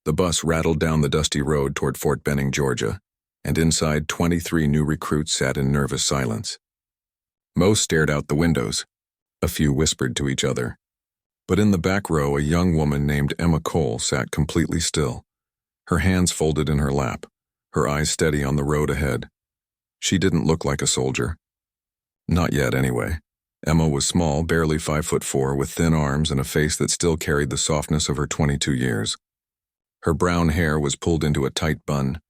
The bus rattled down the dusty road toward Fort Benning, Georgia, and inside 23 new recruits sat in nervous silence. Most stared out the windows. A few whispered to each other. But in the back row, a young woman named Emma Cole sat completely still, her hands folded in her lap, her eyes steady on the road ahead. She didn't look like a soldier. Not yet, anyway. Emma was small, barely 5'4", with thin arms and a face that still carried the softness of her 22 years. Her brown hair was pulled into a tight bun,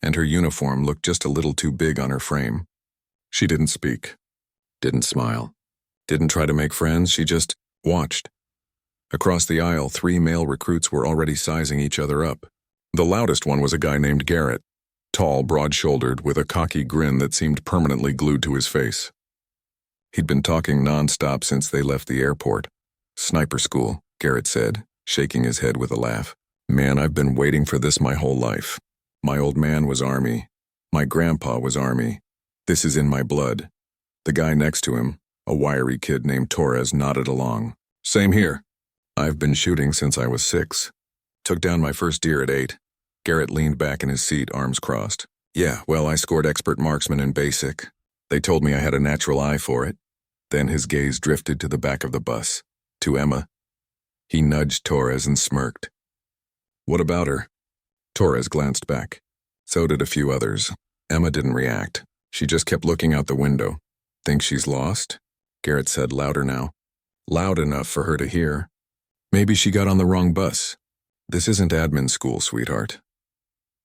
and her uniform looked just a little too big on her frame. She didn't speak, didn't smile, didn't try to make friends, she just watched. Across the aisle, 3 male recruits were already sizing each other up. The loudest one was a guy named Garrett, tall, broad-shouldered, with a cocky grin that seemed permanently glued to his face. He'd been talking nonstop since they left the airport. "Sniper school," Garrett said, shaking his head with a laugh. "Man, I've been waiting for this my whole life. My old man was Army. My grandpa was Army. This is in my blood." The guy next to him, a wiry kid named Torres, nodded along. "Same here. I've been shooting since I was 6. Took down my first deer at 8. Garrett leaned back in his seat, arms crossed. "Yeah, well, I scored expert marksman in basic. They told me I had a natural eye for it." Then his gaze drifted to the back of the bus, to Emma. He nudged Torres and smirked. "What about her?" Torres glanced back. So did a few others. Emma didn't react. She just kept looking out the window. "Think she's lost?" Garrett said louder now. Loud enough for her to hear. "Maybe she got on the wrong bus. This isn't admin school, sweetheart."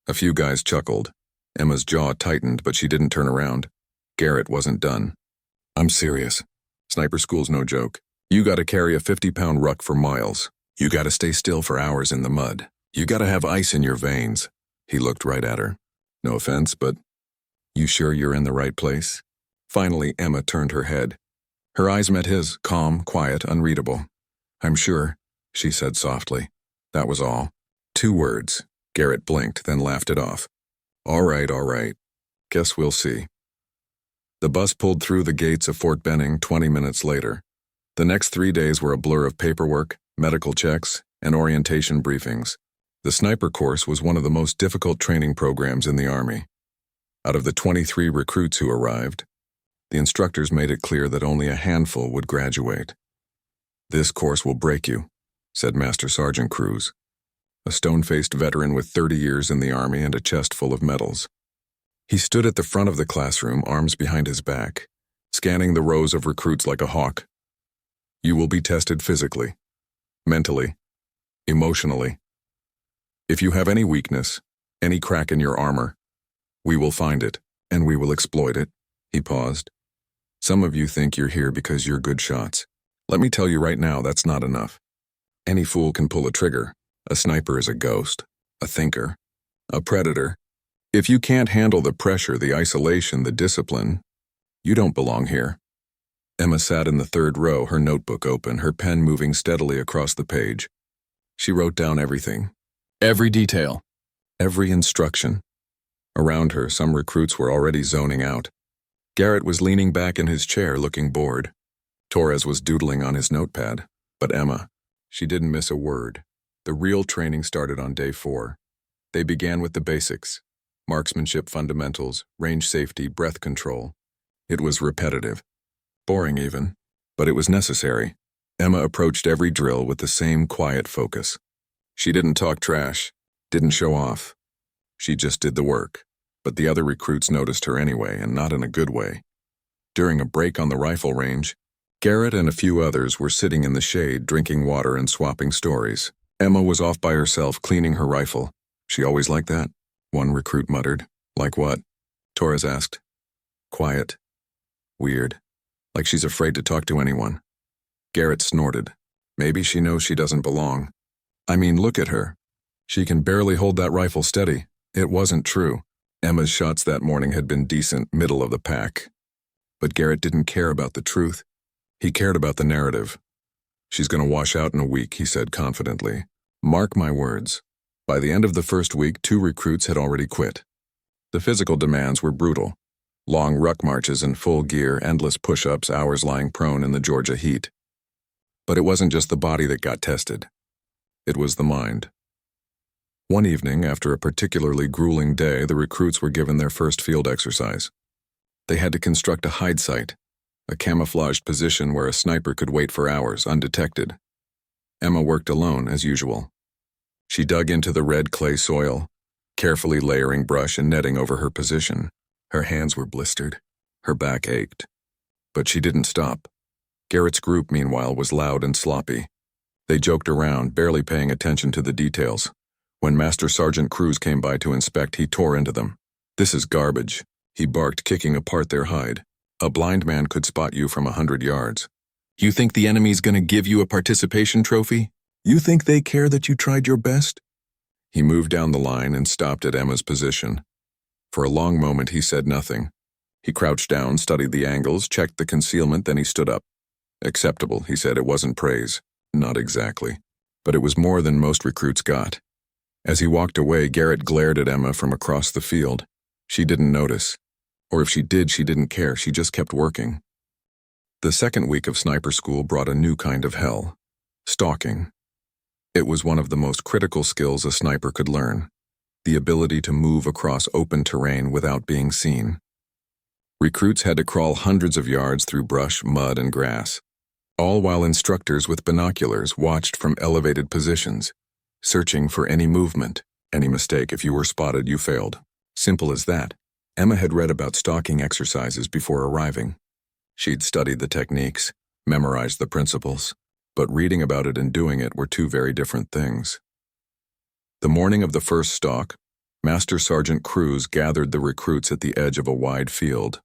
A few guys chuckled. Emma's jaw tightened, but she didn't turn around. Garrett wasn't done. "I'm serious. Sniper school's no joke. You gotta carry a 50-pound ruck for miles. You gotta stay still for hours in the mud. You gotta have ice in your veins." He looked right at her. "No offense, but you sure you're in the right place?" Finally, Emma turned her head. Her eyes met his, calm, quiet, unreadable. "I'm sure," she said softly. That was all. 2 words. Garrett blinked, then laughed it off. All right. Guess we'll see." The bus pulled through the gates of Fort Benning 20 minutes later. The next 3 days were a blur of paperwork, medical checks, and orientation briefings. The sniper course was one of the most difficult training programs in the Army. Out of the 23 recruits who arrived, the instructors made it clear that only a handful would graduate. "This course will break you," said Master Sergeant Cruz, a stone-faced veteran with 30 years in the Army and a chest full of medals. He stood at the front of the classroom, arms behind his back, scanning the rows of recruits like a hawk. "You will be tested physically, mentally, emotionally. If you have any weakness, any crack in your armor, we will find it, and we will exploit it." He paused. "Some of you think you're here because you're good shots. Let me tell you right now, that's not enough. Any fool can pull a trigger. A sniper is a ghost, a thinker, a predator. If you can't handle the pressure, the isolation, the discipline, you don't belong here." Emma sat in the 3rd row, her notebook open, her pen moving steadily across the page. She wrote down everything. Every detail. Every instruction. Around her, some recruits were already zoning out. Garrett was leaning back in his chair, looking bored. Torres was doodling on his notepad. But Emma, she didn't miss a word. The real training started on day 4. They began with the basics. Marksmanship fundamentals, range safety, breath control. It was repetitive. Boring even. But it was necessary. Emma approached every drill with the same quiet focus. She didn't talk trash, didn't show off. She just did the work. But the other recruits noticed her anyway, and not in a good way. During a break on the rifle range, Garrett and a few others were sitting in the shade, drinking water and swapping stories. Emma was off by herself, cleaning her rifle. "She always like that?" one recruit muttered. "Like what?" Torres asked. "Quiet. Weird. Like she's afraid to talk to anyone." Garrett snorted. "Maybe she knows she doesn't belong. I mean, look at her. She can barely hold that rifle steady." It wasn't true. Emma's shots that morning had been decent, middle of the pack. But Garrett didn't care about the truth. He cared about the narrative. "She's going to wash out in a week," he said confidently. "Mark my words." By the end of the first week, 2 recruits had already quit. The physical demands were brutal. Long ruck marches in full gear, endless push-ups, hours lying prone in the Georgia heat. But it wasn't just the body that got tested. It was the mind. One evening, after a particularly grueling day, the recruits were given their first field exercise. They had to construct a hide site, a camouflaged position where a sniper could wait for hours undetected. Emma worked alone, as usual. She dug into the red clay soil, carefully layering brush and netting over her position. Her hands were blistered. Her back ached. But she didn't stop. Garrett's group, meanwhile, was loud and sloppy. They joked around, barely paying attention to the details. When Master Sergeant Cruz came by to inspect, he tore into them. "This is garbage," he barked, kicking apart their hide. "A blind man could spot you from 100 yards. You think the enemy's gonna give you a participation trophy? You think they care that you tried your best?" He moved down the line and stopped at Emma's position. For a long moment he said nothing. He crouched down, studied the angles, checked the concealment, then he stood up. "Acceptable," he said. "It wasn't praise. Not exactly. But it was more than most recruits got." As he walked away, Garrett glared at Emma from across the field. She didn't notice. Or if she did, she didn't care. She just kept working. The second week of sniper school brought a new kind of hell. Stalking. It was one of the most critical skills a sniper could learn. The ability to move across open terrain without being seen. Recruits had to crawl hundreds of yards through brush, mud, and grass, all while instructors with binoculars watched from elevated positions, searching for any movement, any mistake. If you were spotted, you failed. Simple as that. Emma had read about stalking exercises before arriving. She'd studied the techniques, memorized the principles, but reading about it and doing it were two very different things. The morning of the first stalk, Master Sergeant Cruz gathered the recruits at the edge of a wide field.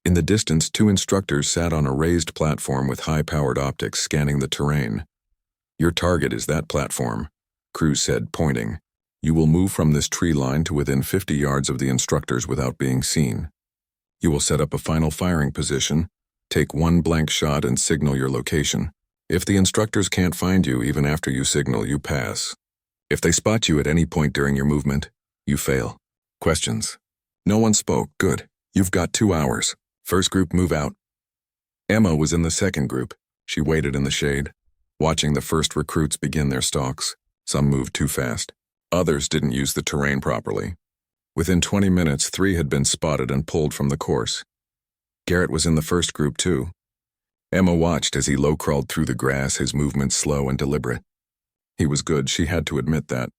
In the distance, two instructors sat on a raised platform with high-powered optics scanning the terrain. "Your target is that platform," Cruz said, pointing. "You will move from this tree line to within 50 yards of the instructors without being seen. You will set up a final firing position, take one blank shot and signal your location. If the instructors can't find you even after you signal, you pass. If they spot you at any point during your movement, you fail." Questions? No one spoke. Good. You've got 2 hours. First group, move out. Emma was in the second group. She waited in the shade, watching the first recruits begin their stalks. Some moved too fast. Others didn't use the terrain properly. Within 20 minutes, 3 had been spotted and pulled from the course. Garrett was in the first group too. Emma watched as he low-crawled through the grass, his movements slow and deliberate. He was good, she had to admit that.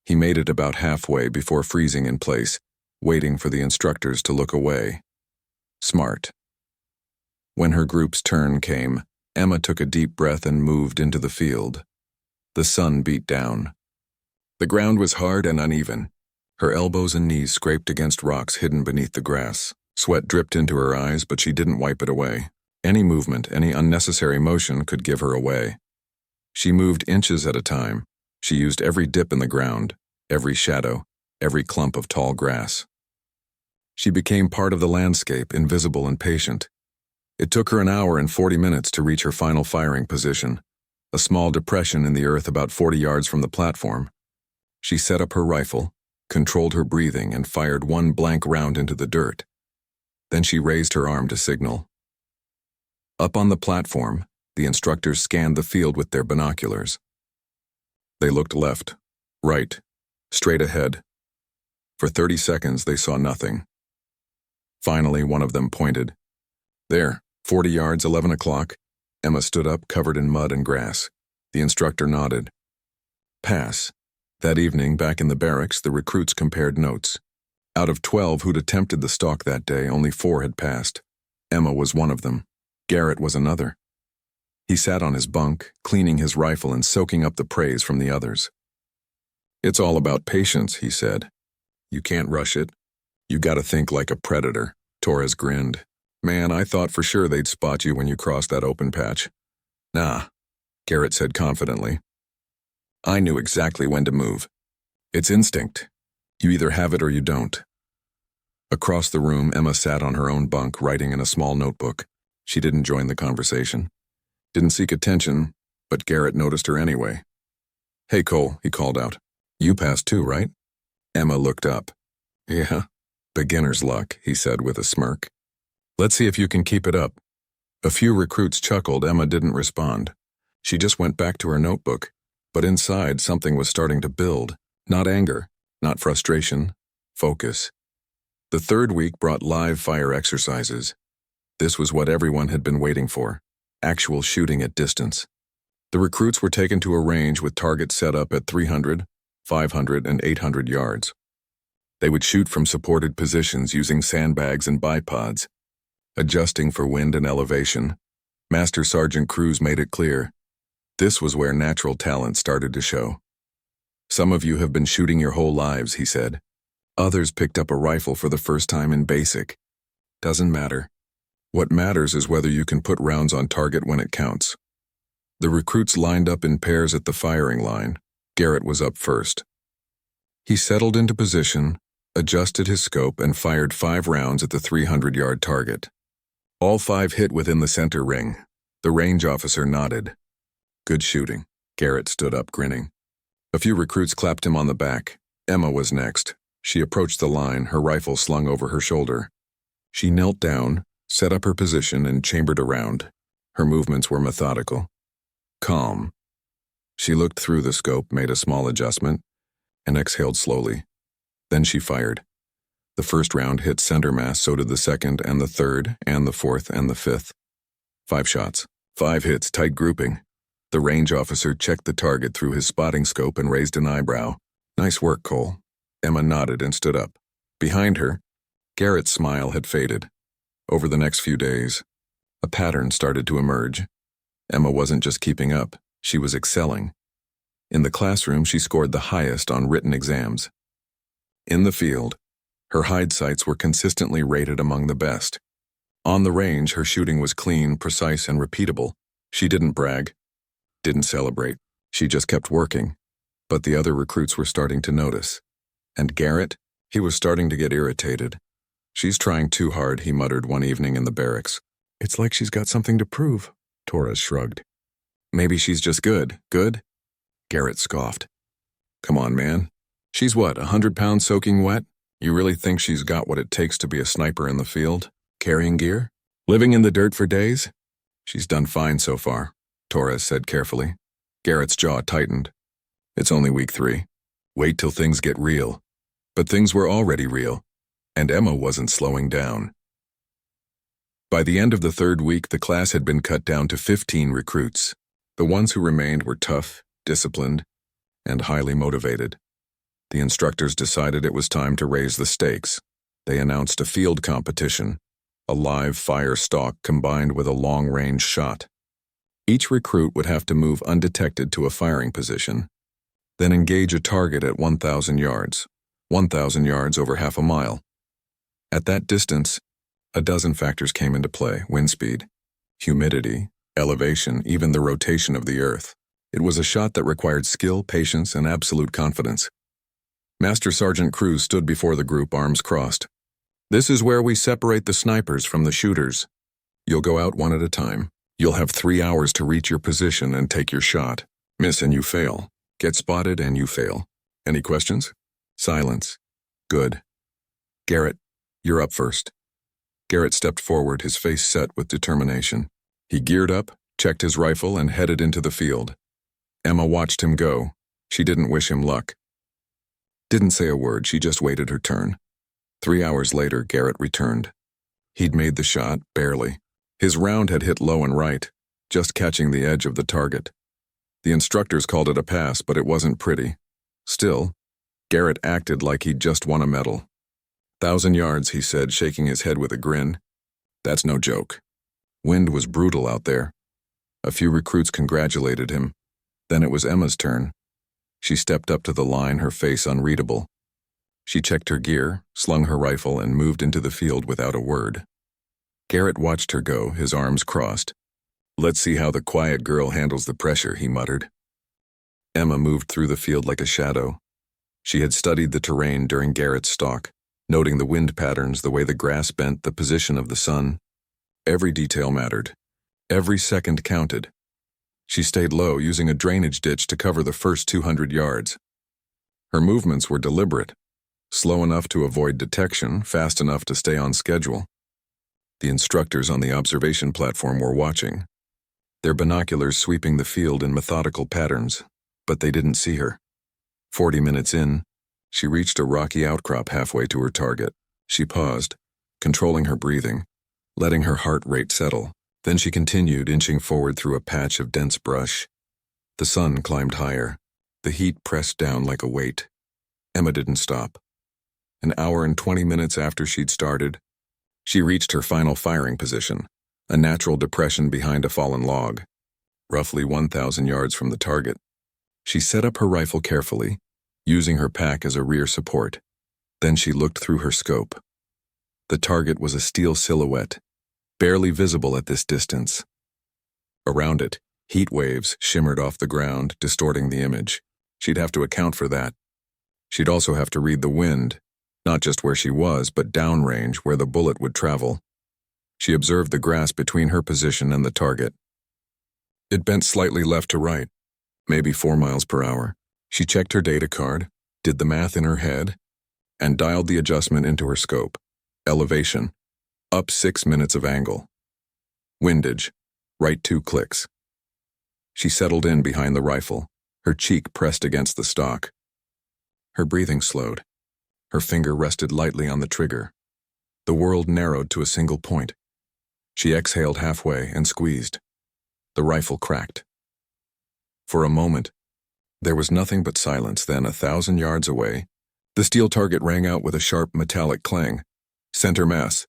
He made it about halfway before freezing in place, waiting for the instructors to look away. Smart. When her group's turn came, Emma took a deep breath and moved into the field. The sun beat down. The ground was hard and uneven. Her elbows and knees scraped against rocks hidden beneath the grass. Sweat dripped into her eyes, but she didn't wipe it away. Any movement, any unnecessary motion could give her away. She moved inches at a time. She used every dip in the ground, every shadow, every clump of tall grass. She became part of the landscape, invisible and patient. It took her an hour and 40 minutes to reach her final firing position, a small depression in the earth about 40 yards from the platform. She set up her rifle, controlled her breathing, and fired one blank round into the dirt. Then she raised her arm to signal. Up on the platform, the instructors scanned the field with their binoculars. They looked left, right, straight ahead. For 30 seconds, they saw nothing. Finally, one of them pointed. "There, 40 yards, 11 o'clock. Emma stood up, covered in mud and grass. The instructor nodded. Pass. That evening, back in the barracks, the recruits compared notes. Out of 12 who'd attempted the stalk that day, only 4 had passed. Emma was one of them. Garrett was another. He sat on his bunk, cleaning his rifle and soaking up the praise from the others. "It's all about patience," he said. "You can't rush it. You gotta think like a predator." Torres grinned. "Man, I thought for sure they'd spot you when you crossed that open patch." "Nah," Garrett said confidently. "I knew exactly when to move. It's instinct. You either have it or you don't." Across the room, Emma sat on her own bunk, writing in a small notebook. She didn't join the conversation. Didn't seek attention, but Garrett noticed her anyway. "Hey, Cole," he called out. "You passed too, right?" Emma looked up. "Yeah. Beginner's luck," he said with a smirk. "Let's see if you can keep it up." A few recruits chuckled. Emma didn't respond. She just went back to her notebook, but inside something was starting to build, Not anger, not frustration, focus. The third week brought live fire exercises. This was what everyone had been waiting for, actual shooting at distance. The recruits were taken to a range with targets set up at 300, 500, and 800 yards. They would shoot from supported positions using sandbags and bipods. Adjusting for wind and elevation, Master Sergeant Cruz made it clear. This was where natural talent started to show. Some of you have been shooting your whole lives, he said. Others picked up a rifle for the first time in basic. Doesn't matter. What matters is whether you can put rounds on target when it counts. The recruits lined up in pairs at the firing line. Garrett was up first. He settled into position, adjusted his scope, and fired 5 rounds at the 300-yard target. All 5 hit within the center ring. The range officer nodded. Good shooting. Garrett stood up, grinning. A few recruits clapped him on the back. Emma was next. She approached the line, her rifle slung over her shoulder. She knelt down, set up her position, and chambered a round. Her movements were methodical. Calm. She looked through the scope, made a small adjustment, and exhaled slowly. Then she fired. The first round hit center mass, so did the second and the third and the fourth and the fifth. 5 shots. 5 hits, tight grouping. The range officer checked the target through his spotting scope and raised an eyebrow. Nice work, Cole. Emma nodded and stood up. Behind her, Garrett's smile had faded. Over the next few days, a pattern started to emerge. Emma wasn't just keeping up, she was excelling. In the classroom, she scored the highest on written exams. In the field, her hide sights were consistently rated among the best. On the range, her shooting was clean, precise, and repeatable. She didn't brag, didn't celebrate. She just kept working. But the other recruits were starting to notice. And Garrett, he was starting to get irritated. She's trying too hard, he muttered one evening in the barracks. It's like she's got something to prove, Torres shrugged. Maybe she's just good. Good? Garrett scoffed. Come on, man. She's what, 100 pounds soaking wet? You really think she's got what it takes to be a sniper in the field? Carrying gear? Living in the dirt for days? She's done fine so far, Torres said carefully. Garrett's jaw tightened. It's only week 3. Wait till things get real. But things were already real, and Emma wasn't slowing down. By the end of the 3rd week, the class had been cut down to 15 recruits. The ones who remained were tough, disciplined, and highly motivated. The instructors decided it was time to raise the stakes. They announced a field competition, a live fire stalk combined with a long-range shot. Each recruit would have to move undetected to a firing position, then engage a target at 1,000 yards. 1,000 yards over half a mile. At that distance, a dozen factors came into play: wind speed, humidity, elevation, even the rotation of the earth. It was a shot that required skill, patience, and absolute confidence. Master Sergeant Cruz stood before the group, arms crossed. This is where we separate the snipers from the shooters. You'll go out one at a time. You'll have 3 hours to reach your position and take your shot. Miss and you fail. Get spotted and you fail. Any questions? Silence. Good. Garrett, you're up first. Garrett stepped forward, his face set with determination. He geared up, checked his rifle, and headed into the field. Emma watched him go. She didn't wish him luck. Didn't say a word, she just waited her turn. 3 hours later, Garrett returned. He'd made the shot, barely. His round had hit low and right, just catching the edge of the target. The instructors called it a pass, but it wasn't pretty. Still, Garrett acted like he'd just won a medal. 1,000 yards, he said, shaking his head with a grin. That's no joke. Wind was brutal out there. A few recruits congratulated him. Then it was Emma's turn. She stepped up to the line, her face unreadable. She checked her gear, slung her rifle, and moved into the field without a word. Garrett watched her go, his arms crossed. Let's see how the quiet girl handles the pressure, he muttered. Emma moved through the field like a shadow. She had studied the terrain during Garrett's stalk, noting the wind patterns, the way the grass bent, the position of the sun. Every detail mattered. Every second counted. She stayed low, using a drainage ditch to cover the first 200 yards. Her movements were deliberate, slow enough to avoid detection, fast enough to stay on schedule. The instructors on the observation platform were watching, their binoculars sweeping the field in methodical patterns, but they didn't see her. 40 minutes in, she reached a rocky outcrop halfway to her target. She paused, controlling her breathing, letting her heart rate settle. Then she continued, inching forward through a patch of dense brush. The sun climbed higher. The heat pressed down like a weight. Emma didn't stop. An hour and 20 minutes after she'd started, she reached her final firing position, a natural depression behind a fallen log, roughly 1,000 yards from the target. She set up her rifle carefully, using her pack as a rear support. Then she looked through her scope. The target was a steel silhouette, barely visible at this distance. Around it, heat waves shimmered off the ground, distorting the image. She'd have to account for that. She'd also have to read the wind, not just where she was, but downrange where the bullet would travel. She observed the grass between her position and the target. It bent slightly left to right, maybe 4 miles per hour. She checked her data card, did the math in her head, and dialed the adjustment into her scope. Elevation, up 6 minutes of angle. Windage, right 2 clicks. She settled in behind the rifle, her cheek pressed against the stock. Her breathing slowed. Her finger rested lightly on the trigger. The world narrowed to a single point. She exhaled halfway and squeezed. The rifle cracked. For a moment, there was nothing but silence. Then, 1,000 yards away, the steel target rang out with a sharp metallic clang. Center mass.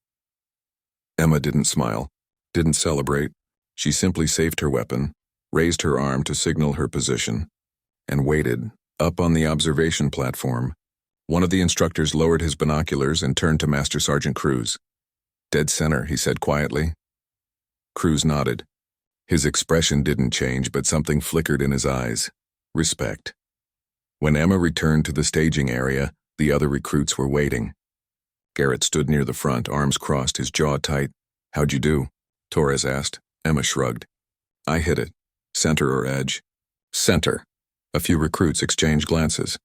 Emma didn't smile, didn't celebrate. She simply saved her weapon, raised her arm to signal her position, and waited. Up on the observation platform, one of the instructors lowered his binoculars and turned to Master Sergeant Cruz. "Dead center," he said quietly. Cruz nodded. His expression didn't change, but something flickered in his eyes. Respect. When Emma returned to the staging area, the other recruits were waiting. Garrett stood near the front, arms crossed, his jaw tight. "How'd you do?" Torres asked. Emma shrugged. "I hit it. Center or edge?" "Center." A few recruits exchanged glances.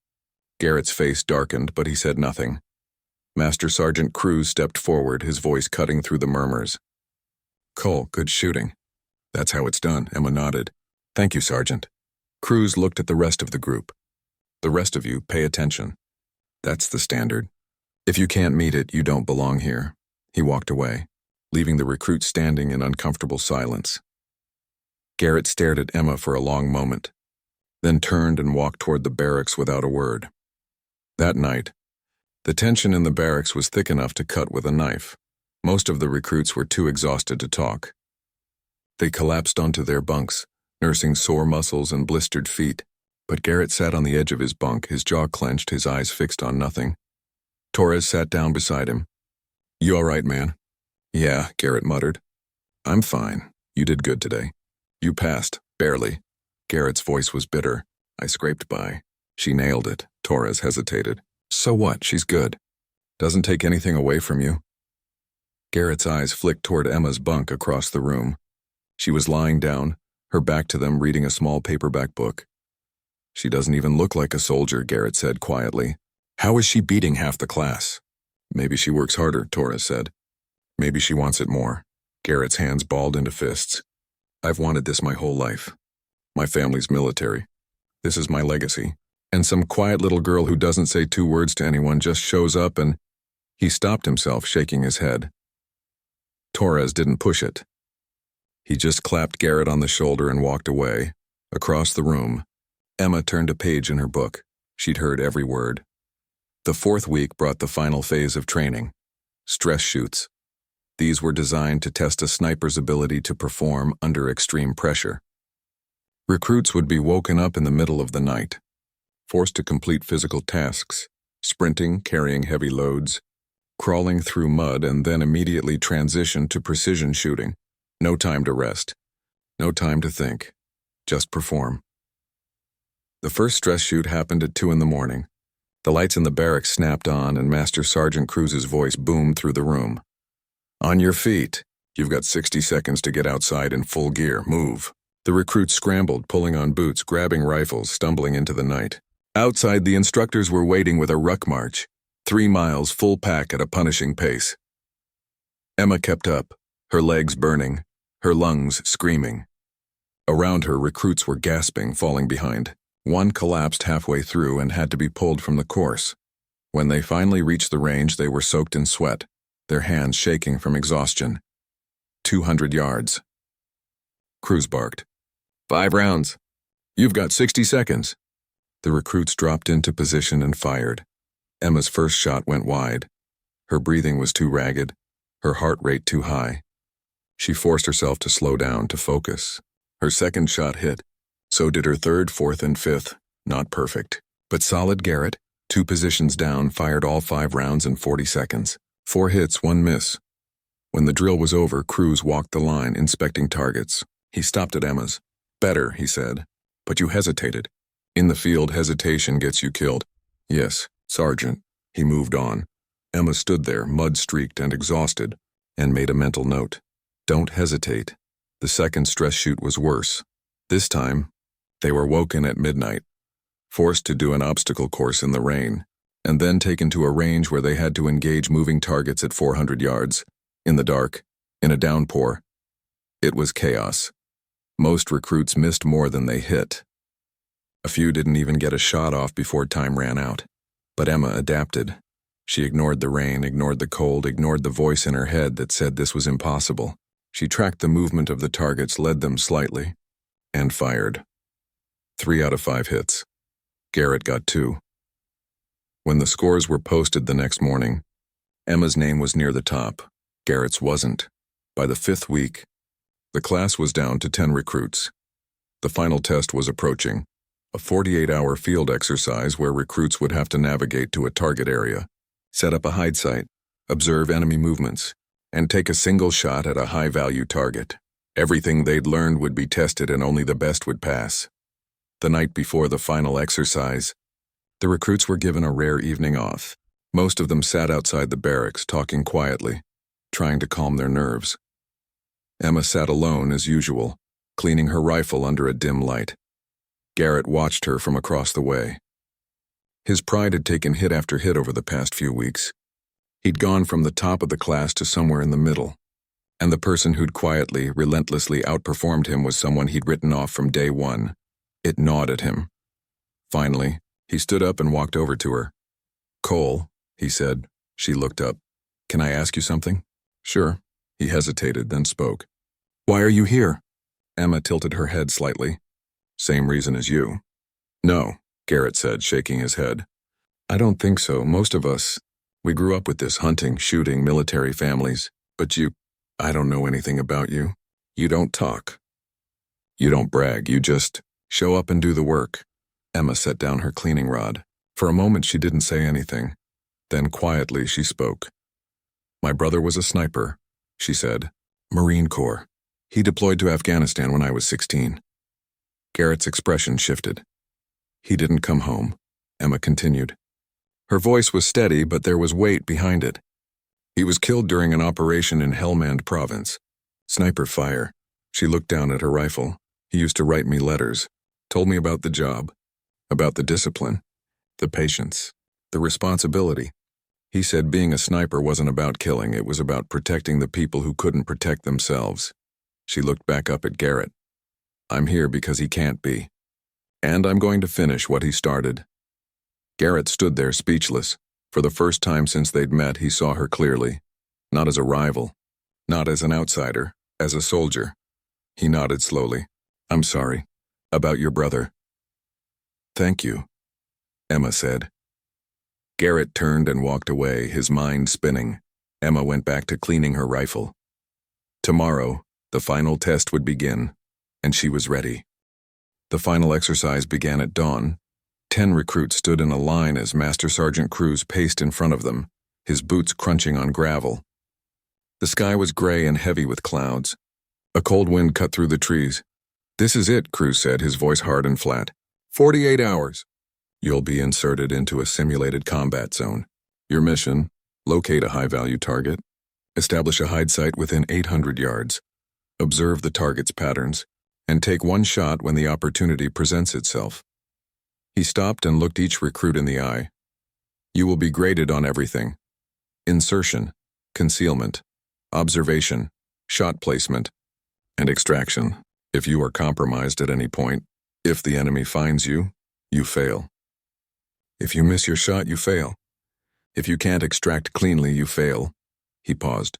Garrett's face darkened, but he said nothing. Master Sergeant Cruz stepped forward, his voice cutting through the murmurs. "Cole, good shooting." "That's how it's done," Emma nodded. "Thank you, Sergeant." Cruz looked at the rest of the group. "The rest of you, pay attention. That's the standard. If you can't meet it, you don't belong here." He walked away, leaving the recruits standing in uncomfortable silence. Garrett stared at Emma for a long moment, then turned and walked toward the barracks without a word. That night, the tension in the barracks was thick enough to cut with a knife. Most of the recruits were too exhausted to talk. They collapsed onto their bunks, nursing sore muscles and blistered feet, but Garrett sat on the edge of his bunk, his jaw clenched, his eyes fixed on nothing. Torres sat down beside him. "You all right, man?" "Yeah," Garrett muttered. "I'm fine. You did good today. You passed, barely." Garrett's voice was bitter. "I scraped by." "She nailed it." Torres hesitated. "So what? She's good. Doesn't take anything away from you." Garrett's eyes flicked toward Emma's bunk across the room. She was lying down, her back to them, reading a small paperback book. "She doesn't even look like a soldier," Garrett said quietly. "How is she beating half the class?" "Maybe she works harder," Torres said. "Maybe she wants it more." Garrett's hands balled into fists. "I've wanted this my whole life. My family's military. This is my legacy. And some quiet little girl who doesn't say 2 words to anyone just shows up and—" He stopped himself, shaking his head. Torres didn't push it. He just clapped Garrett on the shoulder and walked away. Across the room, Emma turned a page in her book. She'd heard every word. The 4th week brought the final phase of training. Stress shoots. These were designed to test a sniper's ability to perform under extreme pressure. Recruits would be woken up in the middle of the night, forced to complete physical tasks, sprinting, carrying heavy loads, crawling through mud, and then immediately transition to precision shooting. No time to rest. No time to think. Just perform. The first stress shoot happened at 2 in the morning. The lights in the barracks snapped on, and Master Sergeant Cruz's voice boomed through the room. "On your feet. You've got 60 seconds to get outside in full gear. Move." The recruits scrambled, pulling on boots, grabbing rifles, stumbling into the night. Outside, the instructors were waiting with a ruck march, 3 miles full pack at a punishing pace. Emma kept up, her legs burning, her lungs screaming. Around her, recruits were gasping, falling behind. One collapsed halfway through and had to be pulled from the course. When they finally reached the range, they were soaked in sweat, their hands shaking from exhaustion. 200 yards. Cruz barked. 5 rounds. You've got 60 seconds. The recruits dropped into position and fired. Emma's first shot went wide. Her breathing was too ragged, her heart rate too high. She forced herself to slow down, to focus. Her second shot hit. So did her third, fourth, and fifth. Not perfect, but solid. Garrett, 2 positions down, fired all 5 rounds in 40 seconds. 4 hits, 1 miss. When the drill was over, Cruz walked the line, inspecting targets. He stopped at Emma's. Better, he said. But you hesitated. In the field, hesitation gets you killed. Yes, Sergeant. He moved on. Emma stood there, mud-streaked and exhausted, and made a mental note. Don't hesitate. The second stress shoot was worse. This time, they were woken at midnight, forced to do an obstacle course in the rain, and then taken to a range where they had to engage moving targets at 400 yards, in the dark, in a downpour. It was chaos. Most recruits missed more than they hit. A few didn't even get a shot off before time ran out. But Emma adapted. She ignored the rain, ignored the cold, ignored the voice in her head that said this was impossible. She tracked the movement of the targets, led them slightly, and fired. 3 out of 5 hits. Garrett got 2. When the scores were posted the next morning, Emma's name was near the top. Garrett's wasn't. By the 5th week, the class was down to 10 recruits. The final test was approaching, a 48-hour field exercise where recruits would have to navigate to a target area, set up a hide site, observe enemy movements, and take a single shot at a high-value target. Everything they'd learned would be tested and only the best would pass. The night before the final exercise, the recruits were given a rare evening off. Most of them sat outside the barracks, talking quietly, trying to calm their nerves. Emma sat alone as usual, cleaning her rifle under a dim light. Garrett watched her from across the way. His pride had taken hit after hit over the past few weeks. He'd gone from the top of the class to somewhere in the middle, and the person who'd quietly, relentlessly outperformed him was someone he'd written off from day one. It gnawed at him. Finally, he stood up and walked over to her. "Cole," he said. She looked up. "Can I ask you something?" "Sure." He hesitated, then spoke. "Why are you here?" Emma tilted her head slightly. "Same reason as you." "No," Garrett said, shaking his head. "I don't think so. Most of us, we grew up with this hunting, shooting, military families. But I don't know anything about you. You don't talk. You don't brag. You just show up and do the work." Emma set down her cleaning rod. For a moment she didn't say anything. Then quietly she spoke. "My brother was a sniper," she said. "Marine Corps. He deployed to Afghanistan when I was 16. Garrett's expression shifted. "He didn't come home," Emma continued. Her voice was steady, but there was weight behind it. "He was killed during an operation in Helmand province. Sniper fire." She looked down at her rifle. "He used to write me letters. Told me about the job. About the discipline. The patience. The responsibility. He said being a sniper wasn't about killing, it was about protecting the people who couldn't protect themselves." She looked back up at Garrett. "I'm here because he can't be. And I'm going to finish what he started." Garrett stood there speechless. For the first time since they'd met, he saw her clearly. Not as a rival. Not as an outsider. As a soldier. He nodded slowly. "I'm sorry. About your brother." "Thank you," Emma said. Garrett turned and walked away, his mind spinning. Emma went back to cleaning her rifle. Tomorrow, the final test would begin, and she was ready. The final exercise began at dawn. 10 recruits stood in a line as Master Sergeant Cruz paced in front of them, his boots crunching on gravel. The sky was gray and heavy with clouds. A cold wind cut through the trees. "This is it," Cruz said, his voice hard and flat. 48 hours. You'll be inserted into a simulated combat zone. Your mission, locate a high-value target, establish a hide site within 800 yards, observe the target's patterns, and take one shot when the opportunity presents itself. He stopped and looked each recruit in the eye. You will be graded on everything. Insertion, concealment, observation, shot placement, and extraction. If you are compromised at any point, if the enemy finds you, you fail. If you miss your shot, you fail. If you can't extract cleanly, you fail. He paused.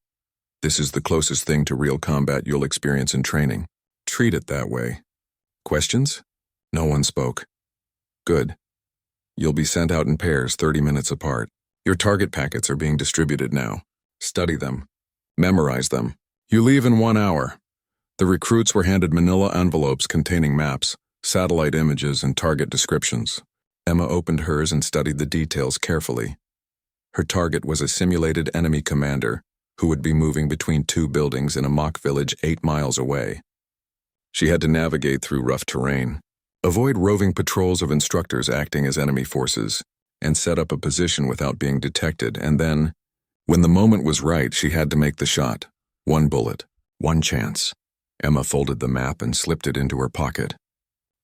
This is the closest thing to real combat you'll experience in training. Treat it that way. Questions? No one spoke. Good. You'll be sent out in pairs 30 minutes apart. Your target packets are being distributed now. Study them. Memorize them. You leave in 1 hour. The recruits were handed manila envelopes containing maps, satellite images, and target descriptions. Emma opened hers and studied the details carefully. Her target was a simulated enemy commander who would be moving between 2 buildings in a mock village 8 miles away. She had to navigate through rough terrain, avoid roving patrols of instructors acting as enemy forces, and set up a position without being detected, and then, when the moment was right, she had to make the shot. 1 bullet, 1 chance. Emma folded the map and slipped it into her pocket.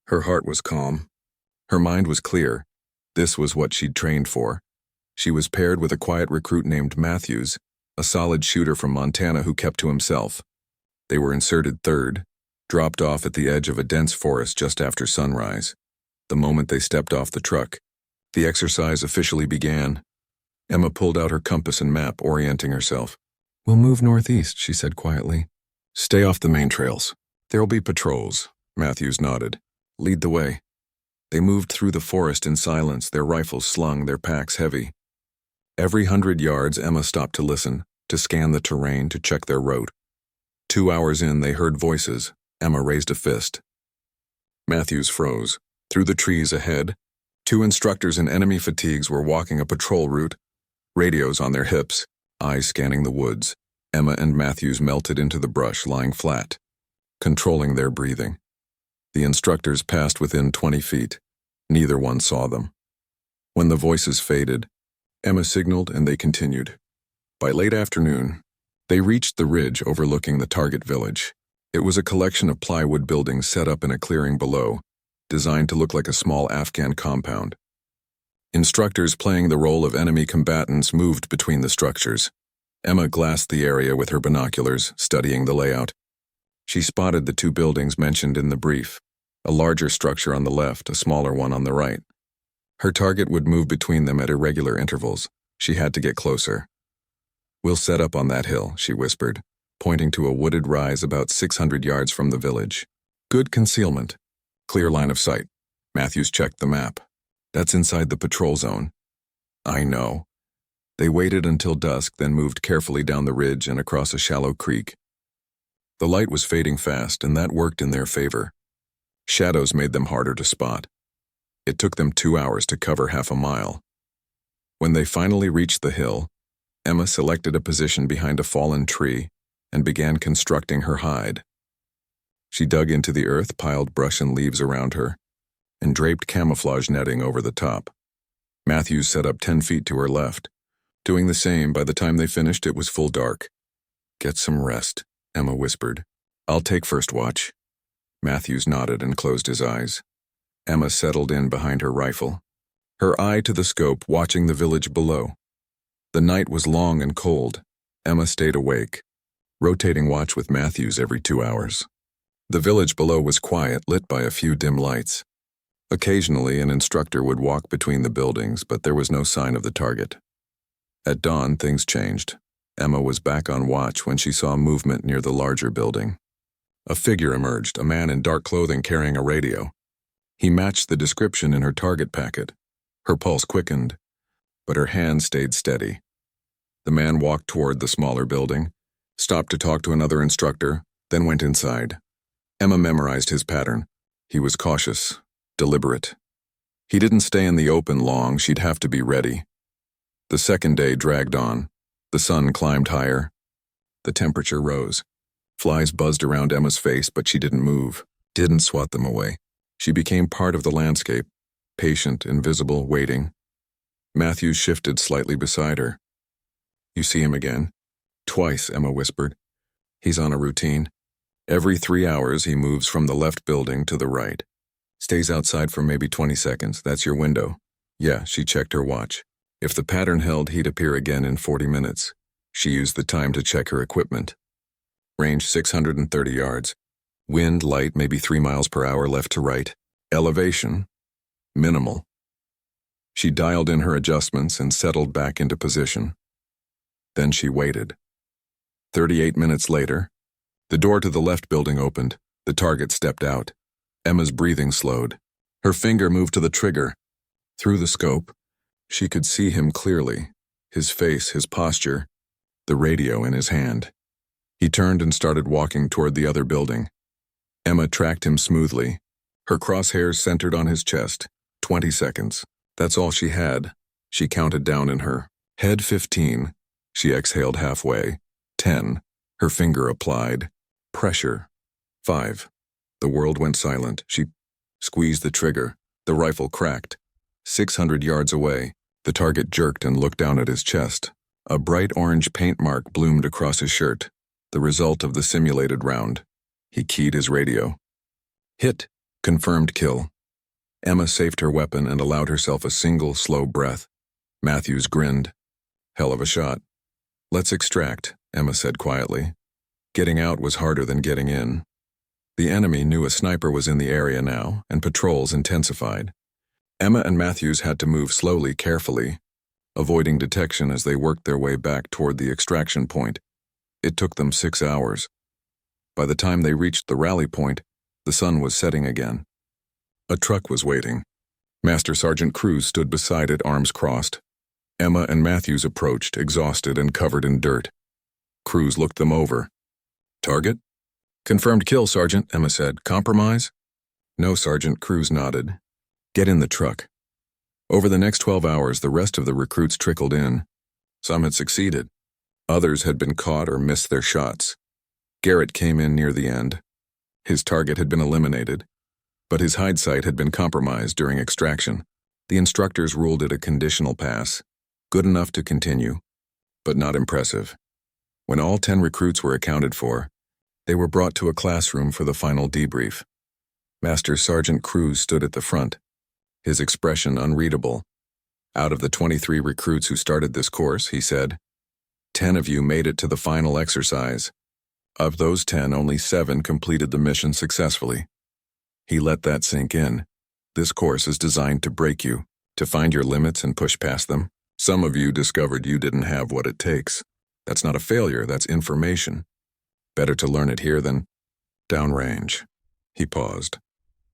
Her heart was calm. Her mind was clear. This was what she'd trained for. She was paired with a quiet recruit named Matthews, a solid shooter from Montana who kept to himself. They were inserted third, dropped off at the edge of a dense forest just after sunrise. The moment they stepped off the truck, the exercise officially began. Emma pulled out her compass and map, orienting herself. We'll move northeast, she said quietly. Stay off the main trails. There'll be patrols. Matthews nodded. Lead the way. They moved through the forest in silence, their rifles slung, their packs heavy. Every 100 yards, Emma stopped to listen, to scan the terrain, to check their route. 2 hours in, they heard voices. Emma raised a fist. Matthews froze. Through the trees ahead, 2 instructors in enemy fatigues were walking a patrol route, radios on their hips, eyes scanning the woods. Emma and Matthews melted into the brush, lying flat, controlling their breathing. The instructors passed within 20 feet. Neither one saw them. When the voices faded, Emma signaled and they continued. By late afternoon, they reached the ridge overlooking the target village. It was a collection of plywood buildings set up in a clearing below, designed to look like a small Afghan compound. Instructors playing the role of enemy combatants moved between the structures. Emma glassed the area with her binoculars, studying the layout. She spotted the 2 buildings mentioned in the brief, a larger structure on the left, a smaller one on the right. Her target would move between them at irregular intervals. She had to get closer. We'll set up on that hill, she whispered, pointing to a wooded rise about 600 yards from the village. Good concealment. Clear line of sight. Matthews checked the map. That's inside the patrol zone. I know. They waited until dusk, then moved carefully down the ridge and across a shallow creek. The light was fading fast, and that worked in their favor. Shadows made them harder to spot. It took them 2 hours to cover half a mile. When they finally reached the hill, Emma selected a position behind a fallen tree and began constructing her hide. She dug into the earth, piled brush and leaves around her, and draped camouflage netting over the top. Matthews set up 10 feet to her left. Doing the same, by the time they finished, it was full dark. Get some rest, Emma whispered. I'll take first watch. Matthews nodded and closed his eyes. Emma settled in behind her rifle, her eye to the scope, watching the village below. The night was long and cold. Emma stayed awake, rotating watch with Matthews every 2 hours. The village below was quiet, lit by a few dim lights. Occasionally, an instructor would walk between the buildings, but there was no sign of the target. At dawn, things changed. Emma was back on watch when she saw movement near the larger building. A figure emerged, a man in dark clothing carrying a radio. He matched the description in her target packet. Her pulse quickened, but her hand stayed steady. The man walked toward the smaller building, stopped to talk to another instructor, then went inside. Emma memorized his pattern. He was cautious, deliberate. He didn't stay in the open long, she'd have to be ready. The second day dragged on. The sun climbed higher. The temperature rose. Flies buzzed around Emma's face, but she didn't move, didn't swat them away. She became part of the landscape, patient, invisible, waiting. Matthews shifted slightly beside her. You see him again? Twice, Emma whispered. He's on a routine. Every 3 hours he moves from the left building to the right. Stays outside for maybe 20 seconds. That's your window. Yeah, she checked her watch. If the pattern held, he'd appear again in 40 minutes. She used the time to check her equipment. Range 630 yards. Wind light, maybe 3 miles per hour left to right. Elevation. Minimal. She dialed in her adjustments and settled back into position. Then she waited. 38 minutes later, the door to the left building opened. The target stepped out. Emma's breathing slowed. Her finger moved to the trigger. Through the scope, she could see him clearly, his face, his posture, the radio in his hand. He turned and started walking toward the other building. Emma tracked him smoothly, her crosshairs centered on his chest. 20 seconds. That's all she had. She counted down in her head. 15. She exhaled halfway. 10. Her finger applied pressure. 5. The world went silent. She squeezed the trigger. The rifle cracked. 600 yards away, the target jerked and looked down at his chest. A bright orange paint mark bloomed across his shirt, the result of the simulated round. He keyed his radio. Hit. Confirmed kill. Emma safed her weapon and allowed herself a single, slow breath. Matthews grinned. Hell of a shot. Let's extract, Emma said quietly. Getting out was harder than getting in. The enemy knew a sniper was in the area now, and patrols intensified. Emma and Matthews had to move slowly, carefully, avoiding detection as they worked their way back toward the extraction point. It took them 6 hours. By the time they reached the rally point, the sun was setting again. A truck was waiting. Master Sergeant Cruz stood beside it, arms crossed. Emma and Matthews approached, exhausted and covered in dirt. Cruz looked them over. Target? Confirmed kill, Sergeant, Emma said. Compromise? No, Sergeant, Cruz nodded. Get in the truck. Over the next 12 hours, the rest of the recruits trickled in. Some had succeeded. Others had been caught or missed their shots. Garrett came in near the end. His target had been eliminated, but his hide site had been compromised during extraction. The instructors ruled it a conditional pass, good enough to continue, but not impressive. When all 10 recruits were accounted for, they were brought to a classroom for the final debrief. Master Sergeant Cruz stood at the front, his expression unreadable. Out of the 23 recruits who started this course, he said, 10 of you made it to the final exercise. Of those 10, only 7 completed the mission successfully. He let that sink in. This course is designed to break you, to find your limits and push past them. Some of you discovered you didn't have what it takes. That's not a failure, that's information. Better to learn it here than downrange. He paused.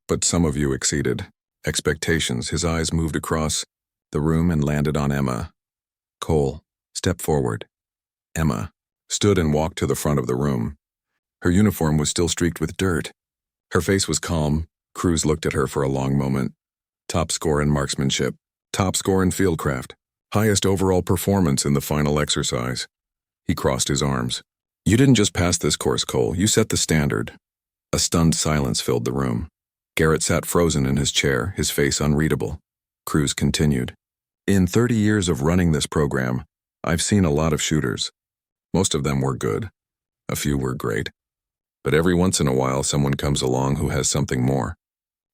But some of you exceeded expectations. His eyes moved across the room and landed on Emma. Cole, step forward. Emma stood and walked to the front of the room. Her uniform was still streaked with dirt. Her face was calm. Cruz looked at her for a long moment. Top score in marksmanship. Top score in fieldcraft. Highest overall performance in the final exercise. He crossed his arms. You didn't just pass this course, Cole. You set the standard. A stunned silence filled the room. Garrett sat frozen in his chair, his face unreadable. Cruz continued. In 30 years of running this program, I've seen a lot of shooters. Most of them were good. A few were great. But every once in a while, someone comes along who has something more.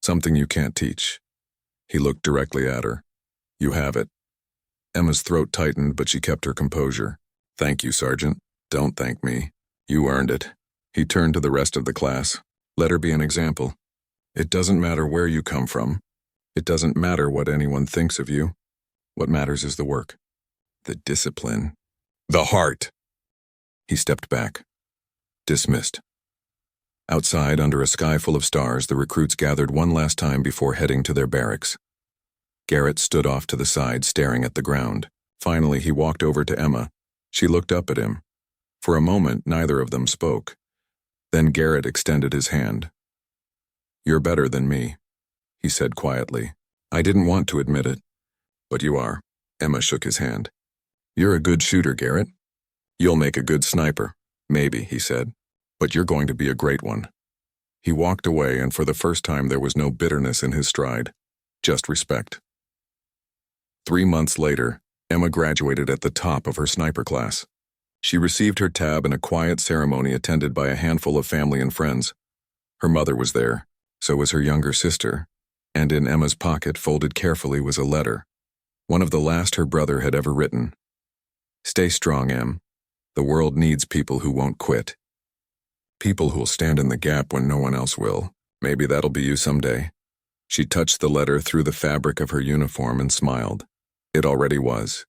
Something you can't teach. He looked directly at her. You have it. Emma's throat tightened, but she kept her composure. Thank you, Sergeant. Don't thank me. You earned it. He turned to the rest of the class. Let her be an example. It doesn't matter where you come from. It doesn't matter what anyone thinks of you. What matters is the work. The discipline. The heart. He stepped back. Dismissed. Outside, under a sky full of stars, the recruits gathered one last time before heading to their barracks. Garrett stood off to the side, staring at the ground. Finally, he walked over to Emma. She looked up at him. For a moment, neither of them spoke. Then Garrett extended his hand. You're better than me, he said quietly. I didn't want to admit it, but you are. Emma shook his hand. You're a good shooter, Garrett. You'll make a good sniper. Maybe, he said. But you're going to be a great one. He walked away, and for the first time there was no bitterness in his stride, just respect. 3 months later, Emma graduated at the top of her sniper class. She received her tab in a quiet ceremony attended by a handful of family and friends. Her mother was there, so was her younger sister, and in Emma's pocket, folded carefully, was a letter, one of the last her brother had ever written. Stay strong, Em. The world needs people who won't quit. People who'll stand in the gap when no one else will. Maybe that'll be you someday. She touched the letter through the fabric of her uniform and smiled. It already was.